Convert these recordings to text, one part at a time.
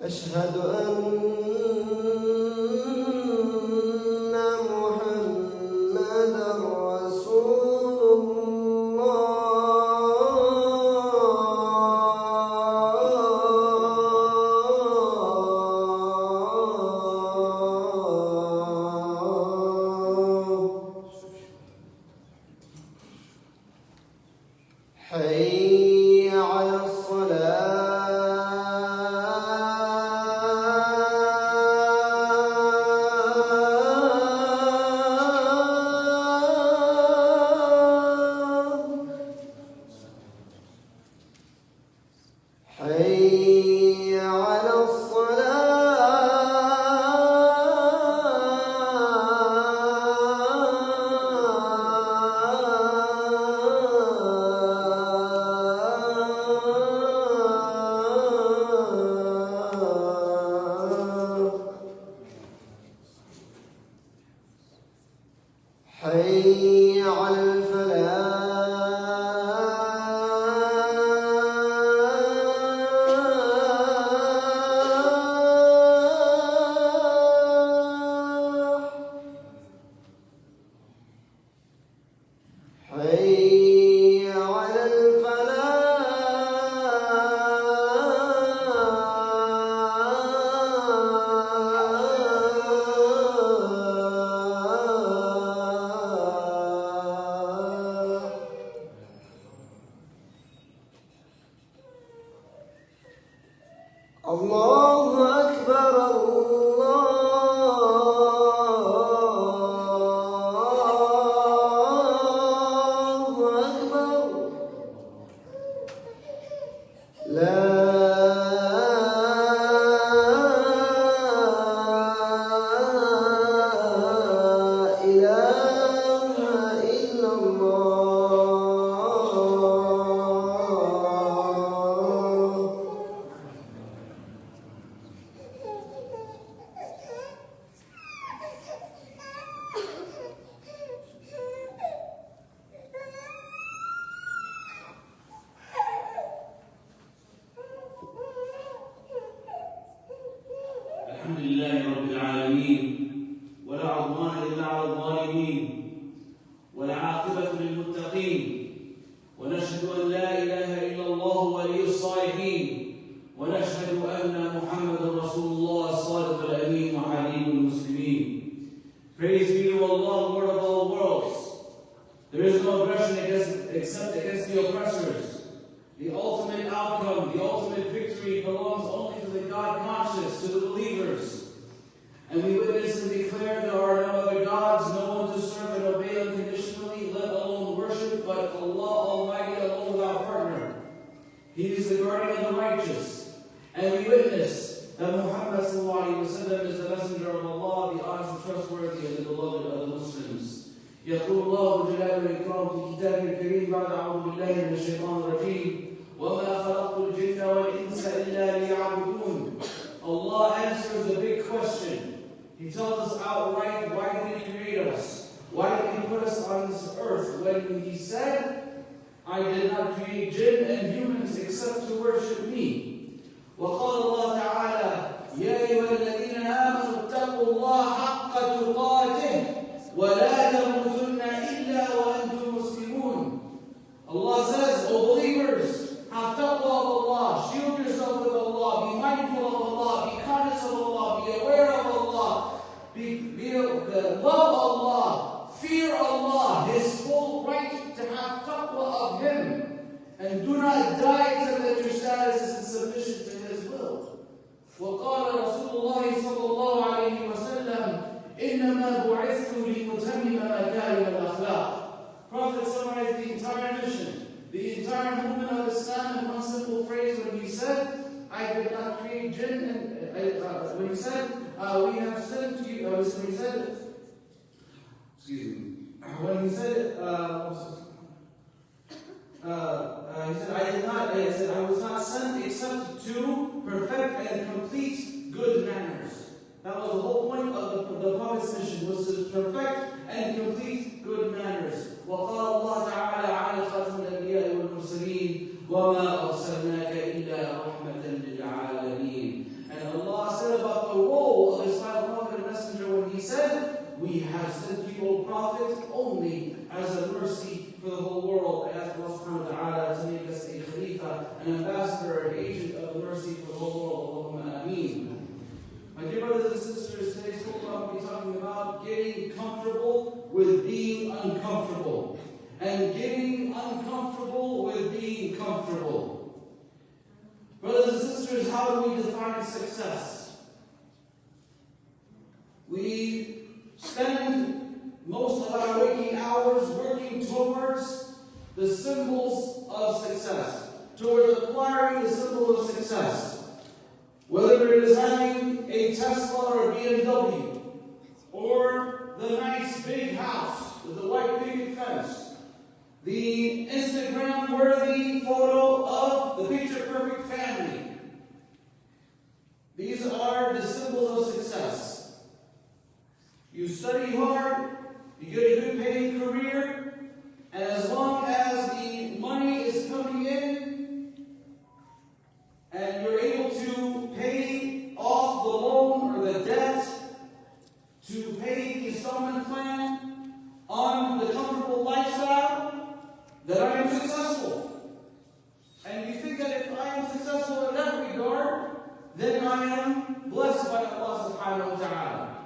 أشهد أن محمدًا رسول الله. حي على حي على حي على حي على الله أكبر الله أكبر لا إله إلا الله. الحمد لله رب العالمين ولا عدوان إلا على الظالمين والعاقبة للمتقين ونشهد أن لا إله إلا الله ولي الصالحين ونشهد أن محمدا رسول الله الصادق الأمين وحبيب المسلمين. Praise be to Allah, Lord of all worlds. There is no aggression except against the oppressors. The ultimate outcome, the ultimate victory belongs only to the God conscious, to the believers. And we witness and declare there are no other gods, no one to serve and obey unconditionally, let alone worship, but Allah Almighty alone without partner. He is the guardian of the righteous. And we witness that Muhammad is the messenger of Allah, the honest and trustworthy, and the beloved of the Muslims. يقول الله جلاله الإكرام في كتابه الكريم بعد أعوذ بالله من الشيطان الرجيم وما خلقت الجن والإنس إلا ليعبدون. Allah answers a big question. He tells us outright, why did He create us? Why did He put us on this earth? When He said, I did not create jinn and humans except to worship me. وقال الله تعالى يا أيها الذين آمنوا اتقوا الله حق تقاته ولا تموتن إلا وأنتم مسلمون. Allah says, O believers, have taqwa of Allah, shield yourself with Allah, be mindful of Allah, be conscious of Allah, be aware of Allah, love Allah, fear Allah, His full right to have taqwa of Him, and do not die until that your status is in submission to His will. وقال رسول الله صلى الله عليه وسلم إنما بعثت لأتمم مكارم الأخلاق. Prophet summarized the entire mission, the entire movement of Islam in one simple phrase when he said, I did not create jinn, and when he said, we have sent to you, when he said, excuse me, when he said, he said, I was not sent except to perfect and complete good manners. That was the whole point of the Prophet's mission, was to perfect and complete good manners. وقال الله تعالى على خاتم الأنبياء والمرسلين وما أرسلناك إلا رحمة للعالمين. And an ambassador, an agent of the mercy for the whole world. Allahumma ameen. My dear brothers and sisters, today's khutbah will be talking about getting comfortable with being uncomfortable. And getting uncomfortable with being comfortable. Brothers and sisters, how do we define success? We spend most of our waking hours working towards the symbols of success, towards acquiring the symbol of success. Whether it is having a Tesla or a BMW, or the nice big house with the white picket fence, the Instagram-worthy photo of the picture-perfect family. These are the symbols of success. You study hard, you get a good paying career, and as long as the money is coming in, and you're able to pay off the loan or the debt, to pay the installment plan on the comfortable lifestyle, that I am successful. And you think that if I am successful in that regard, then I am blessed by Allah subhanahu wa ta'ala.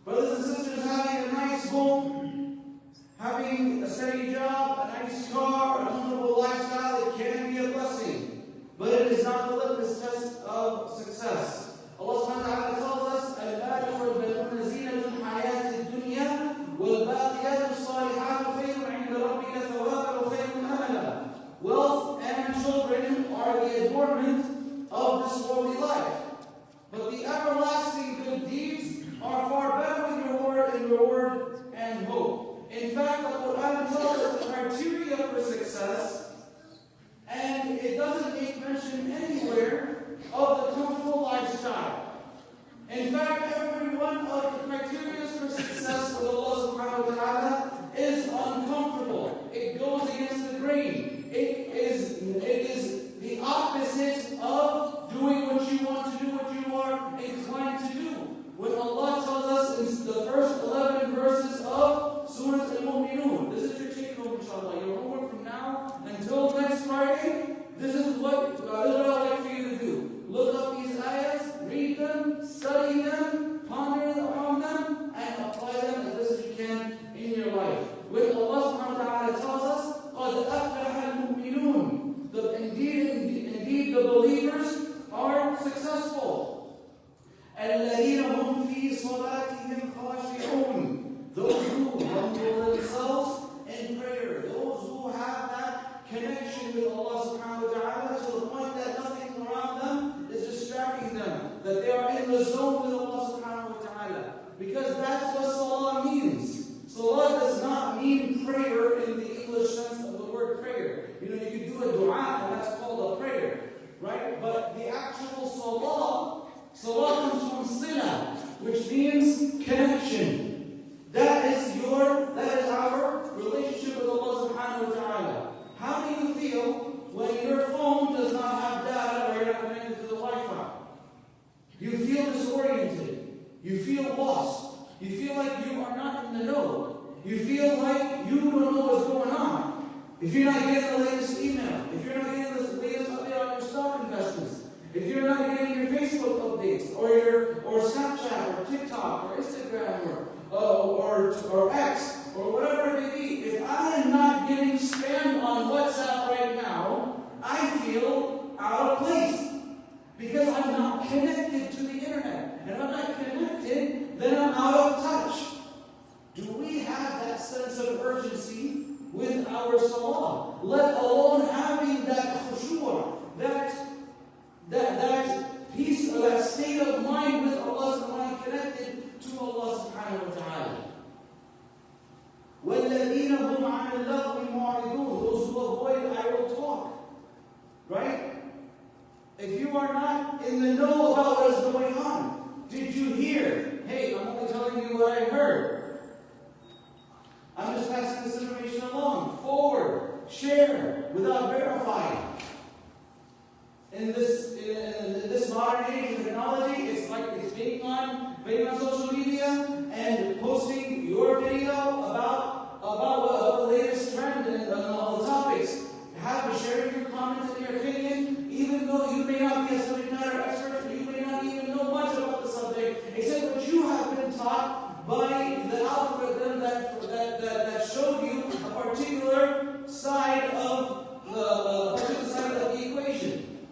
Brothers and sisters, having a nice home, having a steady job, a nice car, a comfortable lifestyle, it can be a blessing. But it is not the litmus test of success. Allah subhanahu wa ta'ala tells us, Al-Hajj زينة الحياة الدنيا والباقيات الصالحات خير عند ربك ثوابا وخير أملا. Wealth and children are the adornment of this worldly life. But the everlasting good deeds are far better with reward and hope. In fact, the Quran tells us the criteria for success, and it doesn't make mention anywhere of the comfortable lifestyle. In fact, every one of the criteria for success with Allah subhanahu wa ta'ala is uncomfortable. It goes against the grain. It is the opposite of doing what you want to do, what you are inclined to do. When Allah tells us in the first 11 verses of Surah Al-Mu'minun, this is your take-home, inshallah. Your homework from now until next Friday. This is what I'd like for you to do. Look up these ayahs, read them, study them, ponder on them, and apply them as best as you can in your life. When Allah subhanahu wa ta'ala tells us, قَدْ أَفْلَحَ الْمُؤْمِنُونَ, indeed the believers are successful. الَّذِينَ هُمْ فِي صَلَاتِهِمْ خَاشِعُونَ, those who humble themselves in prayer, those who have that connection with Allah subhanahu wa ta'ala to the point that nothing around them is distracting them, that they are in the zone with Allah subhanahu wa ta'ala. Because that's what salah means. Salah does not mean prayer in the English sense of the word prayer. You know, you can do a dua and that's called a prayer, right? But the actual salah comes from sila, which means connection. That is our relationship with Allah subhanahu wa ta'ala. How do you feel when your phone does not have data or you're not connected to the Wi-Fi? You feel disoriented. You feel lost. You feel like you are not in the know. You feel like you don't know what's going on. If you're not getting the latest email, if you're not getting the latest update on your stock investments, if you're not getting your Facebook updates or Snapchat or TikTok or Instagram or X or whatever it may be, if I am not getting spam on WhatsApp right now, I feel out of place because I'm not connected to the internet. And if I'm not connected, then I'm out of touch. Do we have that sense of urgency with our salah? Let alone having that khushu', that peace, or that state of mind with Allah subhanahu wa ta'ala, connected to Allah subhanahu wa ta'ala. وَالَّذِينَ هُمْ عَنِ اللَّغْوِ مُعْرِضُونَ, those who avoid idle talk. Right? If you are not in the know about what is going on, did you hear? Hey, I'm only telling you what I heard. I'm just passing this information along. Forward, share, without verifying. In this modern age of technology, it's like it's getting on social media and posting your video about what the latest trend and all the topics. Sharing your comments and your opinion, even though you may not be a subject matter expert, or you may not even know much about the subject, except what you have been taught by the algorithm that showed you a particular side of the equation.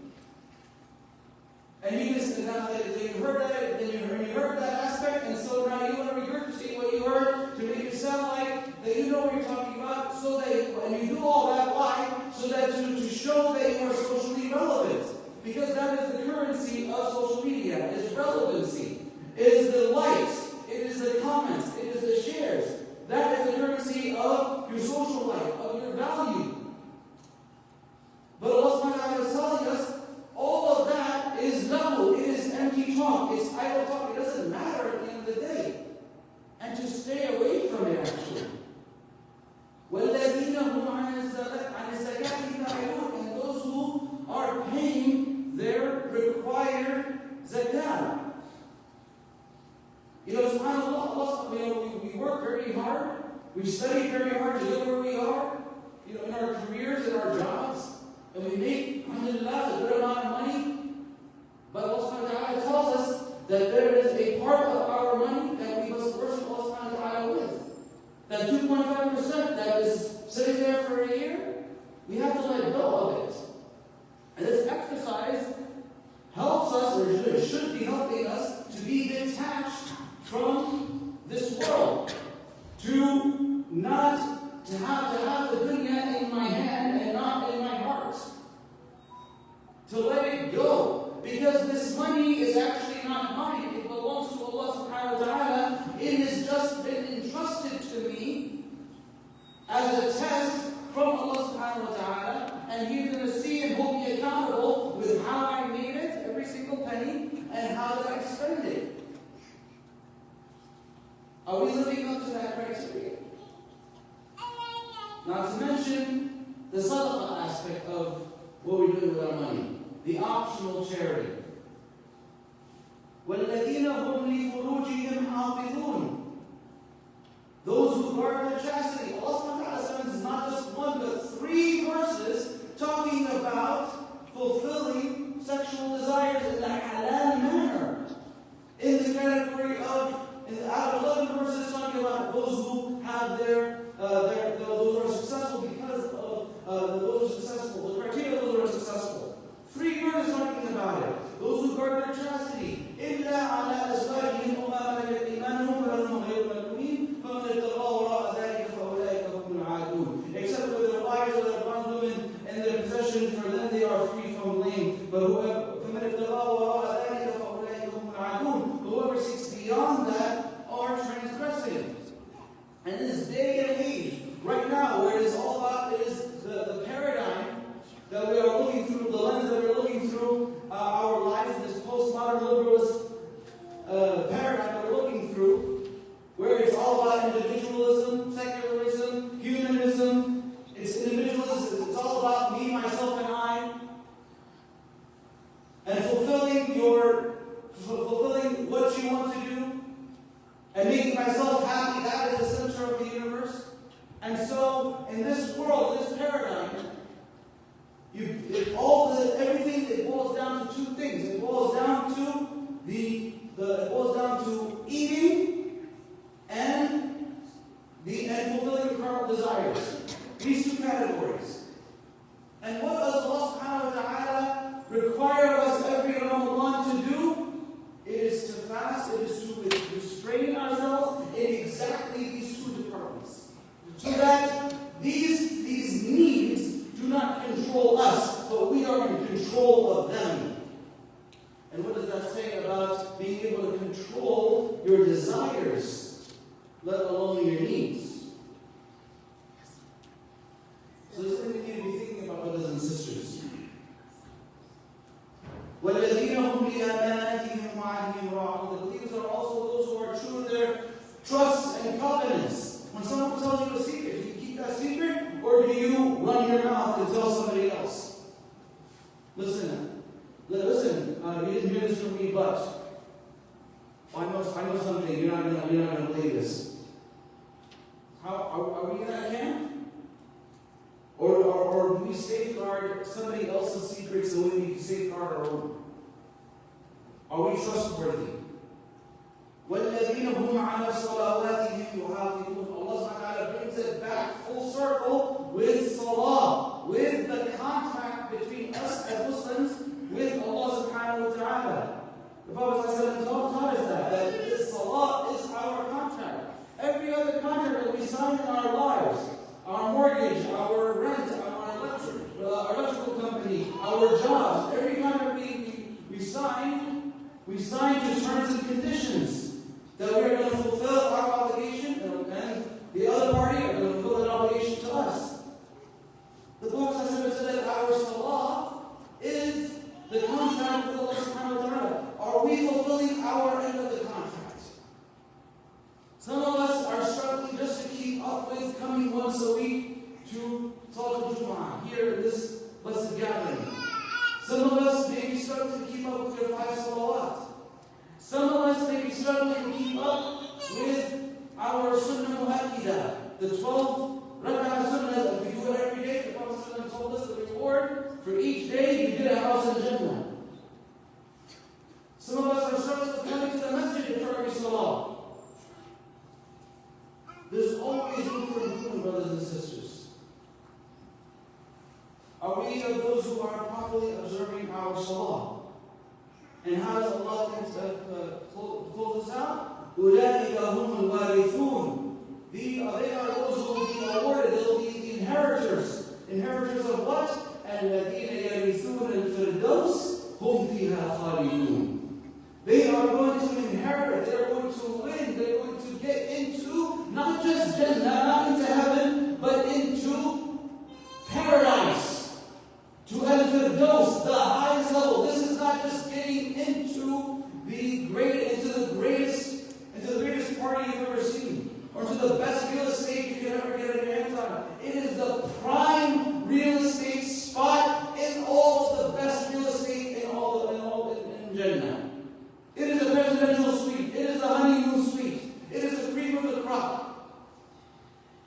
And you just now that you heard that, then you heard that aspect, and so now you want to regurgitate what you heard to make it sound like that you know what you're talking about. So that, and you do all that, why? So that to show that you are socially relevant, because that is the currency of social media: is relevancy, it is the likes, it is the comments, it is the shares. That is the currency of your social life, of your value. But Allah subhanahu wa ta'ala is telling us all of that is level, it is empty talk, it's idle talk, it doesn't matter at the end of the day. And to stay away from it actually. وَالَّذِينَ هُمْ عَنِ الزَّكَاةِ فَاعِلُونَ, and those who are paying their required zakah. You know, subhanAllah, we work very hard, we study very hard to get where we are, you know, in our careers, in our jobs, and we make, alhamdulillah, a good amount of money. But Allah subhanahu wa ta'ala tells us that there is a part of our money that we must worship Allah subhanahu wa ta'ala with. That 2.5% that is sitting there for a year, we have to let go of it. And this exercise helps us, or should be helping us, to be detached from this world. To not to have the dunya in my hand and not in my heart. To let it go. Because this money is actually not mine. It belongs to Allah subhanahu wa ta'ala. It has just been entrusted to me as a test from Allah subhanahu wa ta'ala. And He's going to see and hold me accountable with how I made it, every single penny, and how did I spend it. Are we living up to that criteria? Not to mention the sadaqah aspect of what we're doing with our money. The optional charity. وَالَّذِينَ هُمْ لِفُرُوجِهِمْ حَافِظُونَ, those who guard their chastity. Allah subhanahu wa ta'ala sends not just one, but 3 verses talking about fulfilling sexual desires in a halal manner. In the category of, out of 11 verses talking about those who have those who are successful because of those are successful, the criteria of those who are successful. 3 verses talking about it. Those who guard their chastity. إِلَّا عَلَىٰ أَزْوَاجِهِمْ وَمَا مَلَكَتْ أَيْمَانُهُم فَإِنَّهُمْ غَيْرُ مَلُومِينَ فَمَنِ ابْتَغَىٰ وَرَاءَ ذَٰلِكَ فَأُولَٰئِكَ هُمُ الْعَادُونَ. Except for their wives or their bondwomen and their possession, for them they are free from blame. But فَمَنِ ابْتَغَىٰ وَرَاءَ ذَٰلِكَ فَأُولَٰئِكَ هُمُ الْعَادُونَ. Whoever seeks beyond that are transgressing. And this day and age, right now, where it is all about, it is the paradigm that we are looking through, the lens that we're looking through our lives in this postmodern liberalist paradigm that we're looking through, where it's all about individualism, secularism, humanism. It's individualism. It's all about me, myself, and I. And fulfilling what you want to do, and making myself happy. That is the center of the universe. And so, in this world, this paradigm, everything, it boils down to 2 things. It boils down to eating and fulfilling carnal desires. These 2 categories. And what does Allah subhanahu wa ta'ala require us every Ramadan to do? It is to fast, it is to restrain ourselves in exactly these 2 departments. So that these needs do not control us, but we are in control of them. And what does that say about being able to control your desires, let alone your needs? So this is something we need to be thinking about, brothers and sisters. وَالَّذِينَ هُمْ لِأَمَانَاتِهِمْ وَعَهْدِهِمْ رَاعُونَ. The believers are also those who are true to their trusts and covenants. When someone tells you a secret, do you keep that secret, or do you run your mouth and tell somebody else? Listen. You didn't hear this from me, but I know something. You're not gonna believe this. How are we in that camp? Or do we safeguard somebody else's secrets the way we safeguard our own? Are we trustworthy? وَالَّذِينَ هُمْ عَلَى صَلَوَاتِهِمْ يُحَافِظُونَ. Allah subhanahu wa ta'ala brings it back full circle with salah, with the contract between us as Muslims with Allah subhanahu wa ta'ala. The Prophet ﷺ taught us that this salah is our contract. Every other contract that we sign in our lives, our mortgage, our rent, our electrical company, our jobs, every contract we sign to terms and conditions that we are going to fulfill our obligation, and the other party are going to fulfill that obligation to us. The Prophet said that our salah is the contract with Allah subhanahu wa ta'ala. Are we fulfilling our end of the contract? Some of us are struggling just to keep up with coming once a week to Taleb here in this blessed gathering. Some of us may be struggling to keep up with your 5 salawat. Some of us may be struggling to keep up with our sunnah mu'akkidah, the 12 rak'ah sunnah that we do every day. The Prophet told us the reward for each day you get a house in Jannah. Some of us are struggling to come to the masjid for every salah. There's always room for improvement, brothers and sisters. Are we of those who are properly observing our salah? And how does Allah close this out? أُولَٰئِكَ هُمُ الْوَارِثُونَ. They are those who will be awarded. They will be the inheritors. Inheritors of what? الَّذِينَ يَرِثُونَ الْفِرْدَوْسَ هُمْ فِيهَا خَالِدُونَ. They are going to inherit. They are going to win. They are going to get into not just Jannah, not into heaven, but into paradise. To Al-Firdaus, the highest level. This is not just getting into the greatest party you've ever seen, or to the best real estate you can ever get your hands on. It is the prime real estate spot in all of the best real estate in Jannah. It is a presidential suite. It is a honeymoon suite. It is the cream of the crop.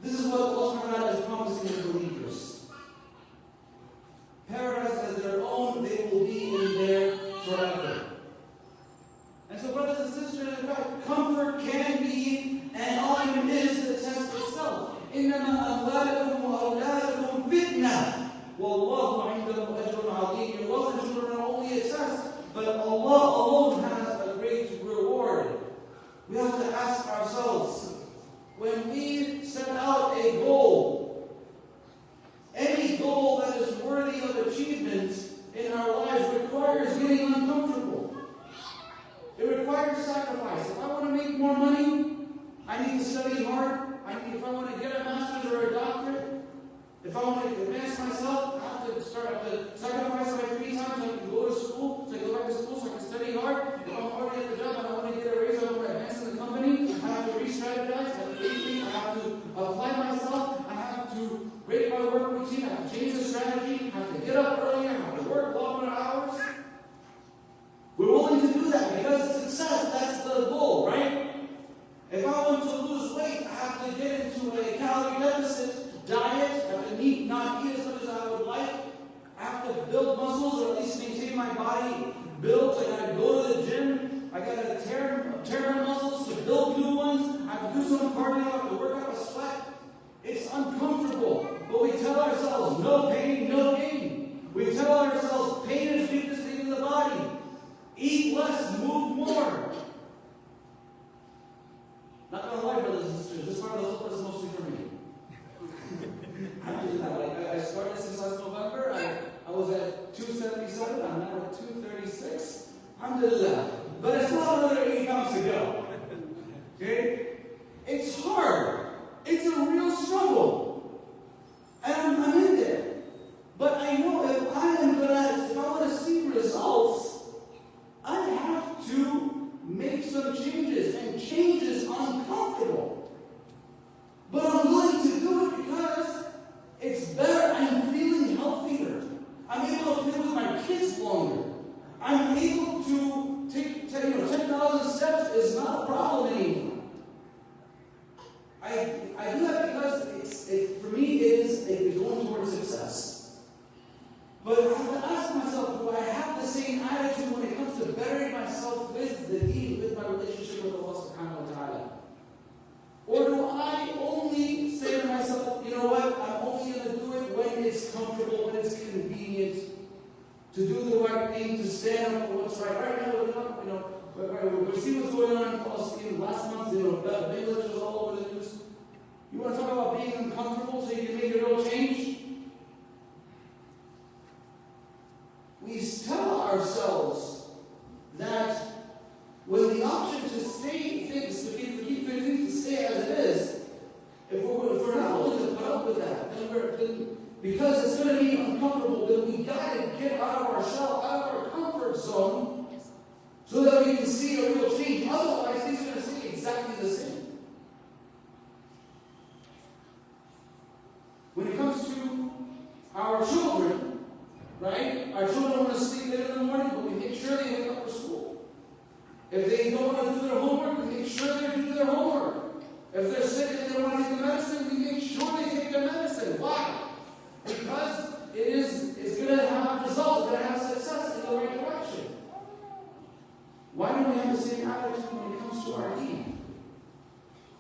This is what Allah subhanahu wa ta'ala is promising the believers. Paradise as their own, they will be in there forever. And so, brothers and sisters, in fact, comfort can be, and often is, the test itself. إِنَّمَا أَمْوَالَكُمْ وَأَوْلَادُكُمْ فِتْنَةٌ وَاللَّهُ عِنْدَهُ أَجْرٌ عَظِيمٌ. Your wealth and children are only a test, but Allah alone has a great reward. We have to ask ourselves, when we set out a goal, any goal that is worthy of achievement in our lives requires getting uncomfortable. It requires sacrifice. If I want to make more money, I need to study hard. If I want to get a master's or a doctorate, if I want to advance myself, I have to sacrifice my free time so I can go to school, so I go back to school, so I can study hard. If I'm already at the job and I want to get a raise, I want to advance in the company, I have to re-strategize, I have to rethink, I have to apply myself, I have to break my work routine, I have to change the strategy, I have to get up earlier, I have to work longer hours. We're willing to do that because success, that's the goal, right? If I want to lose weight, I have to get into a calorie deficit diet, I have to not eat as much as I would like. I have to build muscles, or at least maintain my body built. I gotta go to the gym. I gotta tear my muscles to build new ones. I have to do some cardio. I have to work out a sweat. It's uncomfortable, but we tell ourselves, no pain, no gain. We tell ourselves, pain is weakness in the body. Eat less, move more. Not gonna lie, brothers and sisters, this part of the khutbah is mostly for me. I started since last November. I was at 277. I'm now at 236. Alhamdulillah. But it's not another 8 months to go. Okay? It's hard. It's a real struggle. And I'm in there. But I know if I want to see results, I have to make some changes. And change is uncomfortable. But I'm willing to do it because it's better. I'm feeling healthier. I'm able to play with my kids longer. I'm able to take 10,000 steps is not a problem anymore. I do that because for me it is going towards success. But I have to ask myself, do I have the same attitude when it comes to bettering myself with the deen, with my relationship with Allah subhanahu wa ta'ala? Or do I only say to myself, you know what, I'm only going to do it when it's comfortable, when it's convenient, to do the right thing, to stand up for what's right. Right now, we see what's going on in Palestine. Last month, Bangladesh was all over the news. You want to talk about being uncomfortable so you can make a real change? We tell ourselves that when the option to stay fixed, to keep things to stay as it is, if we're not willing to put up with that, then because it's going to be uncomfortable, then we got to get out of our shell, out of our comfort zone, so that we can see a real change. Otherwise, things are going to stay exactly the same. When it comes to our children, right? Our children want to sleep late in the morning, but we make sure they wake up for school. If they don't want to do their homework, we make sure they do their homework. If they're sick and they don't want to take the medicine, we make sure they take their medicine. Why? Because it's going to have results, it's going to have success in the right direction. Why don't we have the same attitude when it comes to our deen?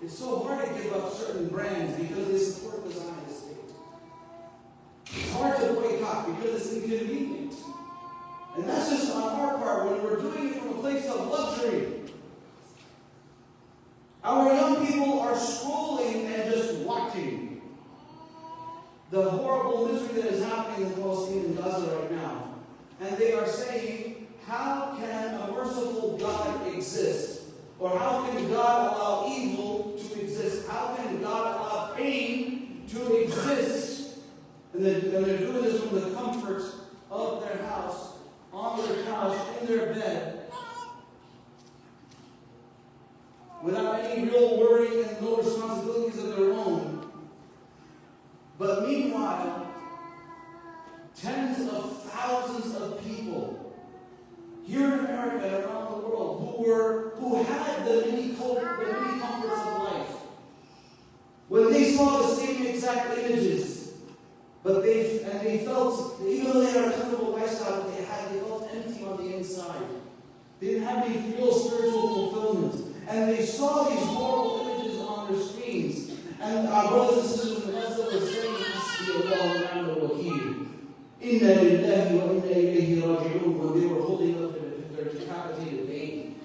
It's so hard to give up certain brands because they support the Zionist state. It's hard to boycott because it's inconvenient. And that's just on our part when we're doing it from a place of luxury. Our young people are scrolling and just watching the horrible misery that is happening in Palestine and Gaza right now. And they are saying, how can a merciful God exist? Or how can God allow evil to exist? How can God allow pain to exist? And they're doing this from the comfort of their house, on their couch, in their bed, without any real worry and no responsibilities of their own. But meanwhile, tens of thousands of people here in America and around the world who had the many comforts of life, when they saw the same exact images, but they felt, even though they had a comfortable lifestyle that they felt empty on the inside. They didn't have any real spiritual fulfillment. And they saw these horrible images on their screens. And our brothers and sisters in the Gaza were saying, Inna lillahi wa inna ilayhi raji'un, when they were holding up their decapitated baby.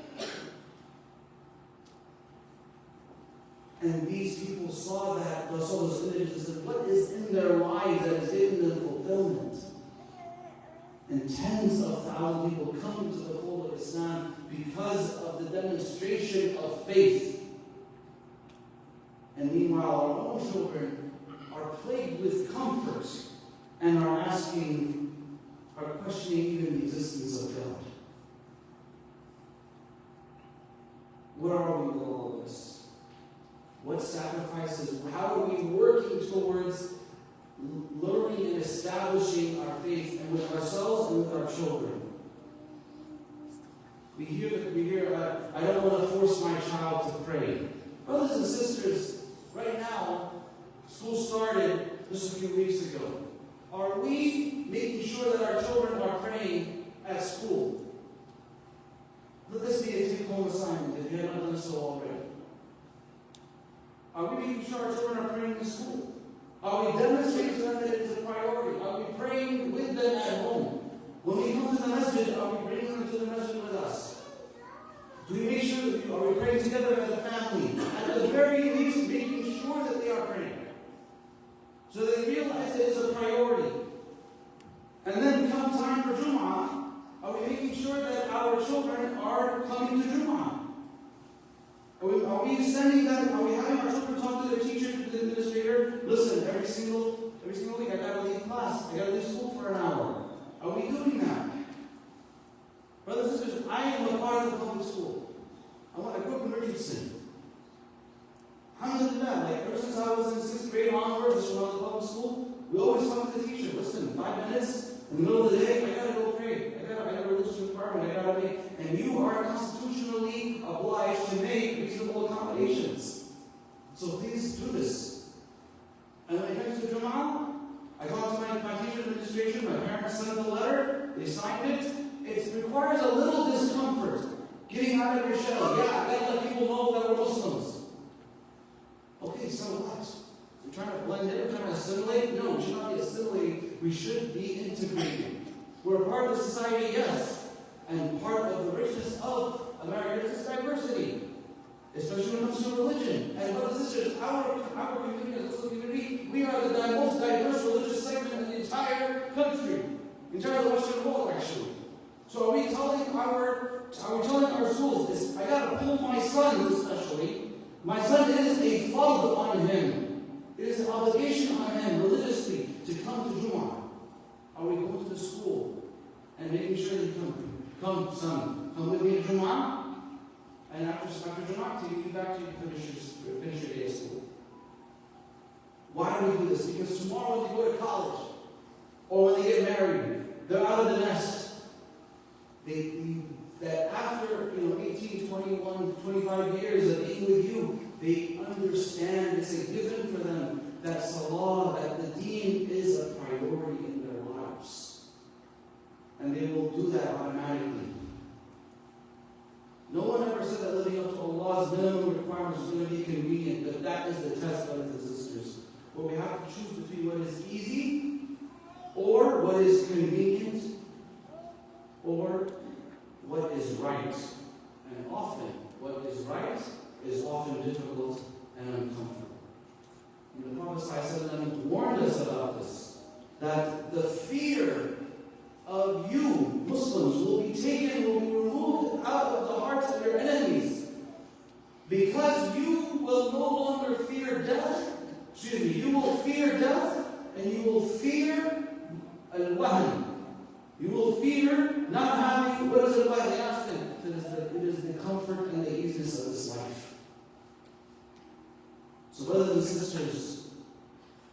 And these people saw those images and said, what is in their lives that is giving them fulfillment? And tens of thousands of people come to the fold of Islam because of the demonstration of faith. And meanwhile, our own children are plagued with comforts and are questioning even the existence of God. Where are we with all of this? What sacrifices? How are we working towards learning and establishing our faith, and with ourselves and with our children? We hear, I don't want to force my child to pray. Brothers and sisters, right now, school started just a few weeks ago. Are we making sure that our children are praying at school? Let this be a take-home assignment if you haven't done so already. Are we making sure our children are praying in school? Are we demonstrating to them that it is a priority? Are we praying with them at home? When we come to the masjid, are we bringing them to the masjid with us? Do we make sure that are we praying together as a family? At the very least, making sure that they are praying. So they realize that it's a priority. And then come time for Jum'ah, are we making sure that our children are coming to Jum'ah? Are we sending them, are we having our children talk to their teacher, to the administrator? Listen, every single week I gotta leave class, I gotta leave school for an hour. Are we doing that? Brothers and sisters, I am a part of the public school. I grew up in Richardson. Alhamdulillah, ever since I was in 6th grade onwards, when I was in public school, we always talk to the teacher. Listen, 5 minutes in the middle of the day, I gotta go pray. I got a religious requirement, I gotta make, and you are constitutionally obliged to make reasonable accommodations. So please do this. And when it comes to Jum'ah, I talk to my teacher, administration, my parents sent the letter, they signed it. It requires a little discomfort. Getting out of your shell. Yeah, I gotta let people know that we're Muslims. Okay, so what? We're trying to blend in, we're trying to assimilate? No, we should not be assimilating. We should be integrating. We're a part of the society, yes. And part of the richness of America is diversity. Especially when it comes to religion. And brothers and sisters, our community, as a Muslim community, we are the most diverse religious segment in the entire country. Entire Western world, actually. So are we telling our schools, I gotta pull my son especially. My son is a fard on him. It is an obligation on him religiously to come to Jumu'ah. Are we going to the school and making sure that you come son, come with me to Jumu'ah? And after Jumu'ah, take you back to finish your day of school. Why do we do this? Because tomorrow when they go to college, or when they get married, they're out of the nest. That after 18, 21, 25 years of being with you, they understand, it's a given for them that salah, that the deen is a priority in their lives. And they will do that automatically. No one ever said that living up to Allah's minimum requirements is going to be convenient, but that is the test, brothers and sisters. Where we have to choose between what is easy, or what is convenient, or what is right. And often, what is right is often difficult and uncomfortable. And the Prophet ﷺ warned us about this, that the fear of you, Muslims, will be removed out of the hearts of your enemies. Because you will no longer fear death. You will fear death, and you will fear al-wahan. You will fear not having, what is al-wahan? It is the comfort and the easiness of this life. So brothers and sisters,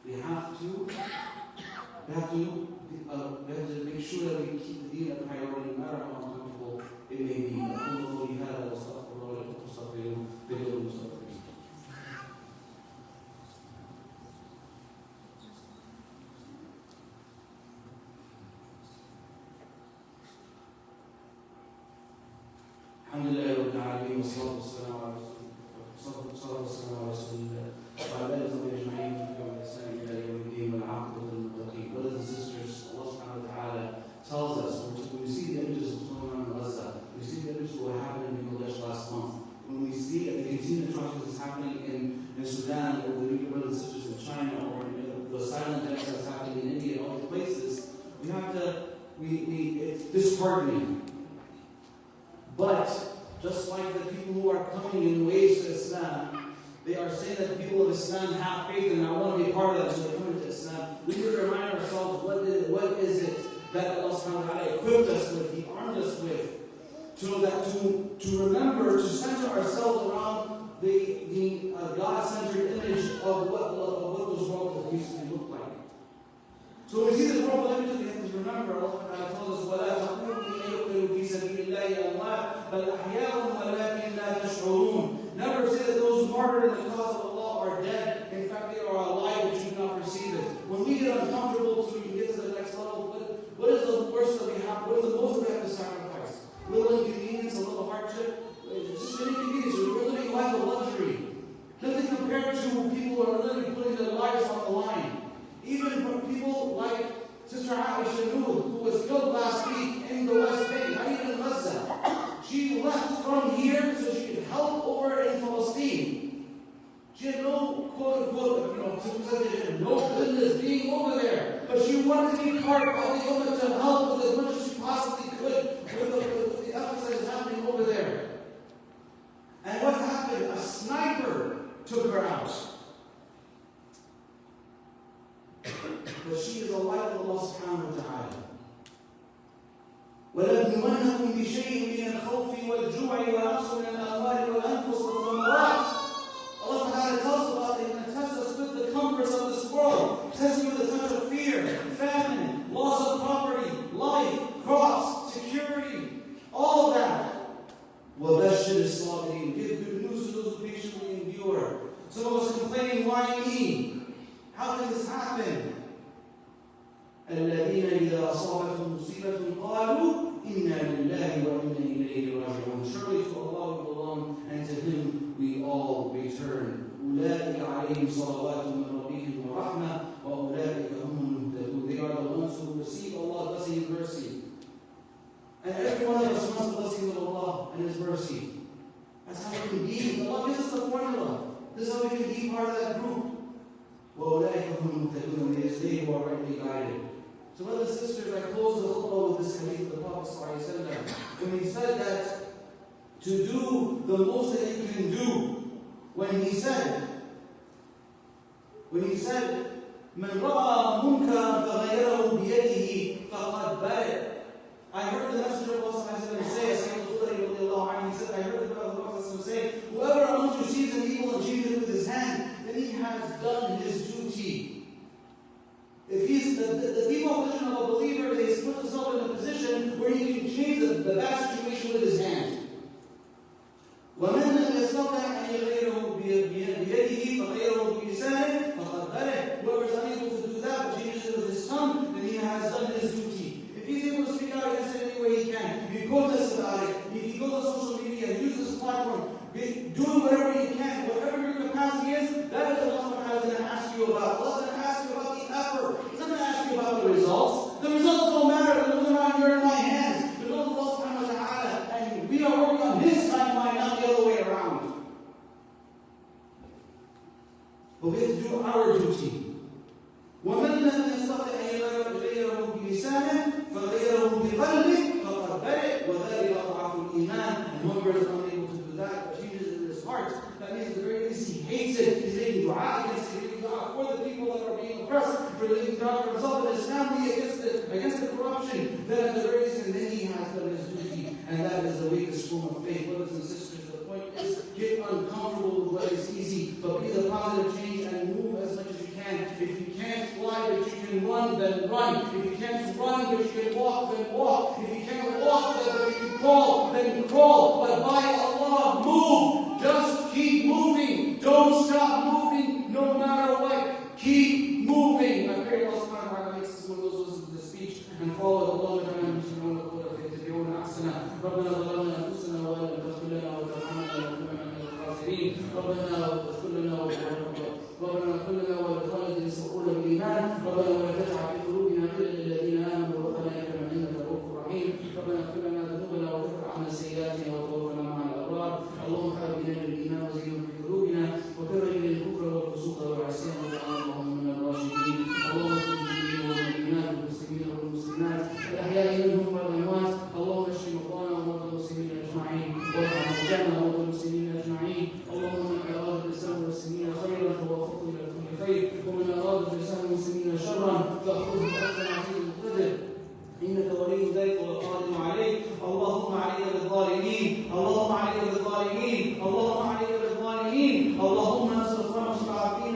we have to make sure that we keep the deen a priority, no matter how uncomfortable it may be. Alhamdulillah Rabbil Alameen, wa salatu wassalamu ala Rasulillah, wa ala alihi wa sahbihi ajma'in, wa ihsan ila yawmiddin, wal 'aqibatu lil muttaqin. Brothers and sisters, Allah subhanahu wa ta'ala tells us, when we see the images of Sulaiman and Gaza, we see the images of what happened in Bangladesh last month, when we see and the continued atrocities happening in Sudan, or the Uyghur brothers and sisters in China, or the silent deaths that's happening in India, and all these places, we have to, it's disheartening. But just like the people who are coming in waves to Islam, they are saying that the people of Islam have faith and I want to be part of that, so they're coming to Islam. We need to remind ourselves what is it that Allah subhanahu wa ta'ala equipped us with, He armed us with, to remember, to center ourselves around the God-centered image of what those worlds used to look like. So when we see the world images, we have to remember Allah subhanahu wa ta'ala tells us, وَلَا تَقُولُوا لِيُقْتَلُوا فِي سَبِيلِ اللَّهِ أَمْوَاتٌ بَلْ أَحْيَاءٌ وَلَكِنْ لَا تَشْعُرُونَ. Never say that those martyred in the cause of Allah are dead. In fact, they are alive, but you do not perceive it. When we get uncomfortable, so we can get to the next level, what is the worst that we have? What is the most that we have to sacrifice? A little inconvenience, a little hardship? It's just an inconvenience. We're living life of luxury. Nothing compared to people who are literally putting their lives on the line. Even people like Sister Aisha who was killed last week in the West Bank, not even Gaza. She left from here so she could help over in Palestine. She had no quote-unquote, no business being over there. But she wanted to be part of the Ummah to help with as much as she possibly could with the efforts that is happening over there. And what happened? A sniper took her out. But she is alive with Allah subhanahu wa ta'ala. وَلَنُبْلُوَنَّكُمْ بِشَيْءٍ مِنَ الْخَوْفِ وَالْجُوعِ وَنَقْصٍ مِنَ الْأَمْوَالِ وَالْأَنفُسِ وَالثَّمَرَاتِ. Allah subhanahu wa ta'ala tells about it and tests us with the comforts of this world. Tests you with a touch of fear, famine, loss of property, life, crops, security, all of that. وَبَشِّرِ الصَّابِرِينَ. Give good news to those who patiently endure. Some of us complaining, why me? How can this happen? الذين إذا أصابتهم مصيبة قالوا إنا لله وإنا إليه راجعون. Surely to Allah we belong, and to Him we all return. أولئك عليهم صلوات من ربهم ورحمة وأولئك هم المهتدون. They are the ones who receive Allah's blessing and mercy. And every one of us wants the blessing of Allah and His mercy. That's how we can be. Allah gives us the formula. This is how we can be part of that group. وَأُولَٰئِكَ هُمُ الْمُهْتَدُونَ. It is they who are rightly guided. So brothers and sisters, I close the khutbah with this hadith of the Prophet ﷺ, when he said that to do the most that you can do, when he said, مَنْ رَأَى مُنْكَرًا فَغَيَّرَهُ بِيَدِهِ فَقَدْ بَرِئَ. I heard the Messenger of Allah say, he said, I heard the Prophet say, whoever among you sees an evil and changes it with his hand, then he has done his duty. If he's the default position of a believer, is put himself in a position where he can change the bad situation with his hand. وَمَنْ لَمْ يَسْتَطِعْ أَنْ يُغَيِّرَهُ بِيَدِهِ فَغَيَّرَهُ بِلِسَانِهِ فَقَدْ بَرِئَ. Whoever is unable to do that, but changes it with his tongue, then he has done his duty. If he's able to speak out against it any way he can, if he protests about it, if he goes on social media, uses this platform, doing whatever he can, whatever your capacity is, that is what Allah is going to ask you about. Allah is going to ask you about the effort. He's not going to ask you about the results. The results don't matter. They're looking around here in my hands. But Allah subhanahu wa ta'ala, and we are working on His timeline, not the other way around. But we have to do our duty. وَمَنْ لَمْ يَسْتَطِعْ أَنْ يُغَيِّرَهُ بِلِسَانِهِ فَغَيَّرَهُ بِقَلْبِهِ فَقَدْ بَرِئَ وَذَلِكَ أَضْعَفُ الْإِيمَانِ. And whoever is unable to do that, but changes it in his heart, that means at the very least he hates it. He's making dua against it, making dua for the people that are being oppressed, for making dua for himself and his family against the corruption. Then at the very least, and then he has done his duty. And that is the weakest form of faith. Brothers and sisters, the point is, get uncomfortable with what is easy, but be the positive change and move as much as you can. If you can't fly, but you can run, then run. If you can't run, but you can walk, then walk. If you can't walk, but you can crawl, then crawl. But by Allah, move. Just keep moving. Don't stop moving, no matter what. Keep moving. I pray Allah subhanahu wa ta'ala makes us one of those who listen to the speech and follow Allah. ربنا ظلمنا انفسنا وان لم تغفر لنا وترحمنا لنكونن من الخاسرين. ربنا اغفر لنا ولاخواننا الذين سبقونا بالايمان. ربنا ولا تجعل في قلوبنا غلا للذين امنوا ربنا انك انك رؤوف رحيم. ربنا اغفر لنا ذنوبنا وكفر عنا سيئاتنا وتوفنا مع الابرار. اللهم حببنا بالايمان وزينه في قلوبنا وكره الينا الكفر والفسوق والعصيان واجعلنا اللهم من الراشدين. اللهم اغفر للمؤمنين والمؤمنات والمسلمين والمسلمات الاحياء منهم والاموات. اللهم اشف مرضانا ومرضى المسلمين اجمعين وارحم موتانا ومرضى المسلمين اجمعين. اللهم من اراد الاسلام والمسلمين خيرا فوفقه الى كل خير، ومن اراد الاسلام والمسلمين شرا فاخذه اخذا عزيزا مقتدر انك ولي ذلك والقادر عليه. اللهم عليك بالظالمين، اللهم عليك بالظالمين، اللهم عليك بالظالمين. اللهم انصر اخواننا المستضعفين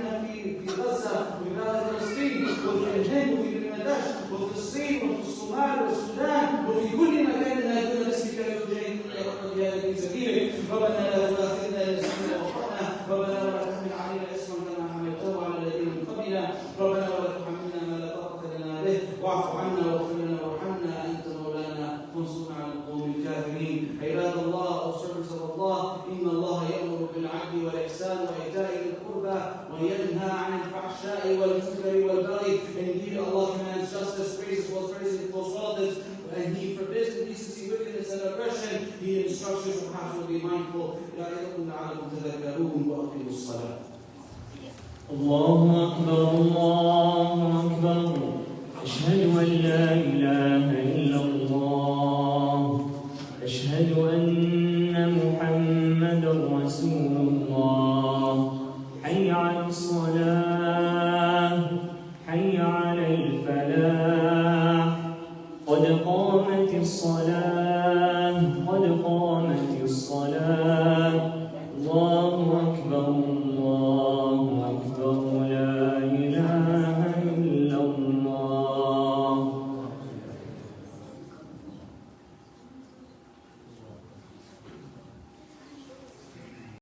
في غزه وفي بلاد فلسطين وفي الهند وفي بنغلاديش وفي الصين وفي الصومال والسودان وفي كل مكان دون اسمك يرجعين الى رحمه جهاد في سبيلك. ربنا لا تؤاخذنا ان نسينا واخطانا. ربنا ولا تحمل علينا اسما كما حملته على الذين من قبلنا. ربنا ولا تحملنا ما لا طاقه لنا به. واعف عنا واغفر لنا وارحمنا انت مولانا وانصرنا على القوم الكافرين. عباد الله او servants of Allah, ان الله يامر بالعدل والاحسان وايتاء ذي القربى وينهى عن الفحشاء والمنكر والبغي. Indeed, Allah commands justice, praise as well as praising close relatives, and He forbids indecency, wickedness, and aggression. He instructs you perhaps to be mindful. يعظكم لعلكم تذكرون وأقيموا الصلاة. الله أكبر الله أكبر أشهد أن لا إله إلا الله أشهد أن محمدا رسول الله. حي على الصلاة حي على الفلاح قد قامت الصلاة قد قامت